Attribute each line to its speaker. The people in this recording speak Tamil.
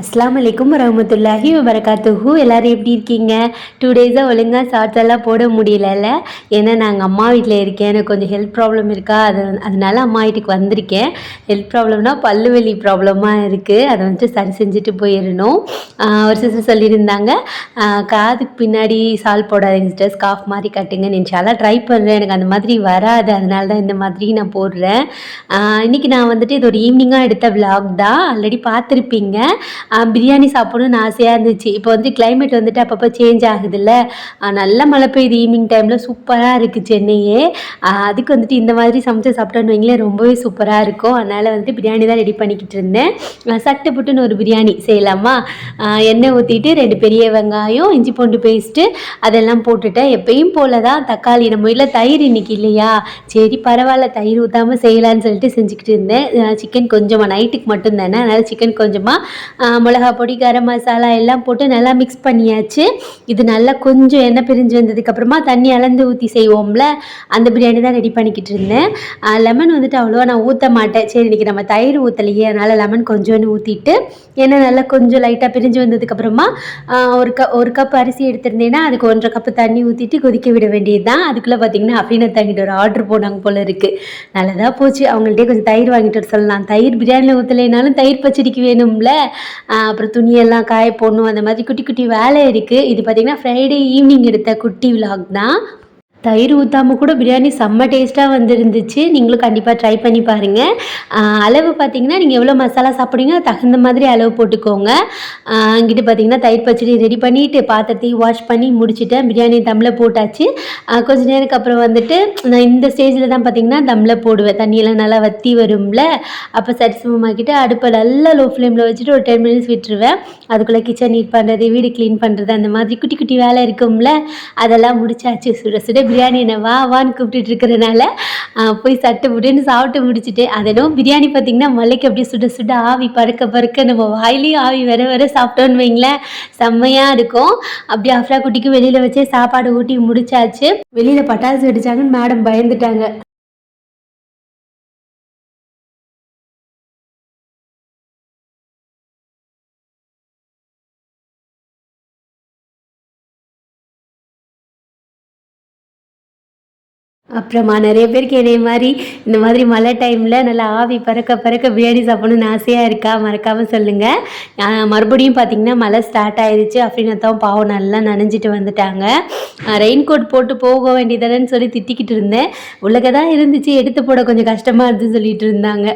Speaker 1: அஸ்ஸலாமு அலைக்கும் வரஹ்மத்துல்லாஹி வபரகாத்துஹு. எல்லோரும் எப்படி இருக்கீங்க? 2 டேஸாக ஒழுங்காக ஷார்ட்ஸ் எல்லாம் போட முடியல. ஏன்னா நாங்கள் அம்மா வீட்டில் இருக்கேன், எனக்கு கொஞ்சம் ஹெல்த் ப்ராப்ளம் இருக்கா, அதனால அம்மா வீட்டுக்கு வந்திருக்கேன். ஹெல்த் ப்ராப்ளம்னா பல்லு வலி ப்ராப்ளமாக இருக்குது, அதை வந்துட்டு சரி செஞ்சுட்டு போயிடணும். ஒரு சிஸ்டர் சொல்லியிருந்தாங்க, காதுக்கு பின்னாடி சால் போடாதீங்க சிஸ்டர், ஸ்கார்ஃப் மாதிரி கட்டுங்கன்னு. இன்ஷால்லா ட்ரை பண்ணுறேன், எனக்கு அந்த மாதிரி வராது, அதனால தான் இந்த மாதிரி நான் போடுறேன். இன்றைக்கி நான் வந்துட்டு இது ஒரு ஈவினிங்காக எடுத்த விலாக் தான், ஆல்ரெடி பார்த்துருப்பீங்க. பிரியாணி சாப்பிடணும்னு ஆசையாக இருந்துச்சு. இப்போ வந்து கிளைமேட் வந்துட்டு அப்பப்போ சேஞ்ச் ஆகுதுல்ல, நல்ல மழை பெய்யுது ஈவினிங் டைமில், சூப்பராக இருக்குது சென்னையே. அதுக்கு வந்துட்டு இந்த மாதிரி சமைச்சு சாப்பிட்டோன்னு வைங்களேன், ரொம்பவே சூப்பராக இருக்கும். அதனால் வந்துட்டு பிரியாணி தான் ரெடி பண்ணிக்கிட்டு இருந்தேன். சட்டு புட்டுன்னு ஒரு பிரியாணி செய்யலாமா? எண்ணெய் ஊற்றிட்டு 2 பெரிய வெங்காயம், இஞ்சி பூண்டு பேஸ்ட்டு அதெல்லாம் போட்டுட்டேன். எப்பயும் போல தான் தக்காளி, நம்ம வீட்டில் தயிர் இன்றைக்கி இல்லையா, சரி பரவாயில்ல தயிர் ஊற்றாமல் செய்யலான்னு சொல்லிட்டு செஞ்சுக்கிட்டு இருந்தேன். சிக்கன் கொஞ்சமாக நைட்டுக்கு மட்டும் தானே, அதனால் சிக்கன் கொஞ்சமாக மிளகா பொடி, கரம் மசாலா எல்லாம் போட்டு நல்லா மிக்ஸ் பண்ணியாச்சு. இது நல்லா கொஞ்சம் எண்ணெய் பிரிஞ்சு வந்ததுக்கப்புறமா தண்ணி அளந்து ஊற்றி செய்வோம்ல, அந்த பிரியாணி தான் ரெடி பண்ணிக்கிட்டு இருந்தேன். லெமன் வந்துட்டு அவ்வளோவா நான் ஊற்ற மாட்டேன், சரி இன்றைக்கி நம்ம தயிர் ஊற்றலையே, அதனால் லெமன் கொஞ்சோன்னு ஊற்றிட்டு எண்ணெய் நல்லா கொஞ்சம் லைட்டாக பிரிஞ்சு வந்ததுக்கப்புறமா ஒரு கப் அரிசி எடுத்திருந்தேன்னா அதுக்கு 1.5 கப்பு தண்ணி ஊற்றிட்டு கொதிக்க விட வேண்டியது தான். அதுக்குள்ளே பார்த்தீங்கன்னா அப்படின்னு தங்கிட்டு ஒரு ஆர்டர் போனாங்க போல இருக்குது. நல்லதாக போச்சு, அவங்கள்ட்டே கொஞ்சம் தயிர் வாங்கிட்டு வர சொல்லலாம். தயிர் பிரியாணியில் ஊற்றலைனாலும் தயிர் பச்சடிக்கு வேணும்ல. அப்புறம் துணியெல்லாம் காய போடணும், அந்த மாதிரி குட்டி குட்டி வேலை இருக்குது. இது பார்த்திங்கன்னா ஃப்ரைடே ஈவினிங் எடுத்த குட்டி விலாக் தான். தயிர் ஊற்றாமல் கூட பிரியாணி செம்ம டேஸ்ட்டாக வந்துருந்துச்சு. நீங்களும் கண்டிப்பாக ட்ரை பண்ணி பாருங்கள். அளவு பார்த்திங்கன்னா நீங்கள் எவ்வளோ மசாலா சாப்பிட்றீங்க தகுந்த மாதிரி அளவு போட்டுக்கோங்க. இங்கிட்டு பார்த்திங்கன்னா தயிர் பச்சடி ரெடி பண்ணிவிட்டு பாத்திரத்தையும் வாஷ் பண்ணி முடிச்சுட்டேன். பிரியாணி தம்மில் போட்டாச்சு. கொஞ்சம் நேரத்துக்கு அப்புறம் வந்துட்டு நான் இந்த ஸ்டேஜில் தான் பார்த்திங்கன்னா தம்மில் போடுவேன். தண்ணியெல்லாம் நல்லா வற்றி வரும்ல, அப்போ சரிசமமாக்கிட்டு அடுப்பை நல்லா லோ ஃப்ளேமில் வச்சுட்டு ஒரு 10 மினிட்ஸ் விட்டுருவேன். அதுக்குள்ளே கிச்சன் நீட் பண்ணுறது, வீடு க்ளீன் பண்ணுறது, அந்த மாதிரி குட்டி குட்டி வேலை இருக்கும்ல, அதெல்லாம் முடிச்சாச்சு. சுட சுட பிரியாணி என்னை வான்னு கூப்பிட்டுட்டு இருக்கிறனால போய் சட்டு புட்டுன்னு சாப்பிட்டு முடிச்சுட்டு, அதனும் பிரியாணி பார்த்திங்கன்னா மலைக்கு அப்படியே சுட சுட ஆவி பறக்க பறக்க நம்ம வாயிலையும் ஆவி வர சாப்பிட்டோன்னு வைங்களேன், செம்மையாக இருக்கும். அப்படியே அஃப்ரா குட்டிக்கு வெளியில் வச்சே சாப்பாடு ஊட்டி முடிச்சாச்சு. வெளியில் பட்டாசு வெடிச்சாங்கன்னு மேடம் பயந்துட்டாங்க. அப்புறமா நிறைய பேருக்கு இதே மாதிரி இந்த மாதிரி மழை டைமில் நல்லா ஆவி பறக்க பறக்க பிரியாணி சாப்பிடணுன்னு ஆசையாக இருக்கா? மறக்காமல் சொல்லுங்கள். மறுபடியும் பார்த்திங்கன்னா மழை ஸ்டார்ட் ஆயிடுச்சு. அப்படின்னத்தான் பாவம் நல்லா நனைஞ்சிட்டு வந்துட்டாங்க. ரெயின் கோட் போட்டு போக வேண்டியதானேன்னு சொல்லி திட்டிக்கிட்டு இருந்தேன். உள்ளக தான் இருந்துச்சு, எடுத்து போட கொஞ்சம் கஷ்டமாக இருந்துன்னு சொல்லிட்டு இருந்தாங்க.